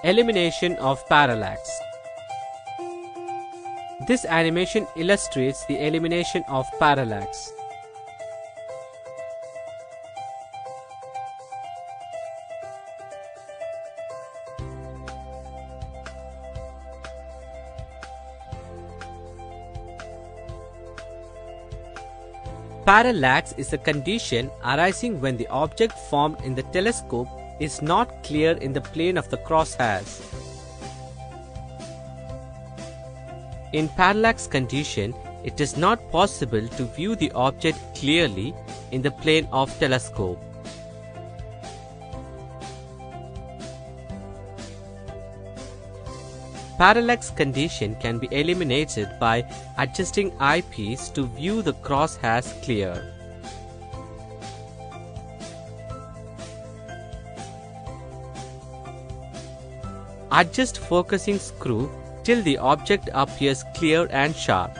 Elimination of parallax. This animation illustrates the elimination of parallax. Parallax is a condition arising when the object formed in the telescope is not clear in the plane of the crosshairs. In parallax condition, it is not possible to view the object clearly in the plane of telescope. Parallax condition can be eliminated by adjusting eyepiece to view the crosshairs clear. Adjust focusing screw till the object appears clear and sharp.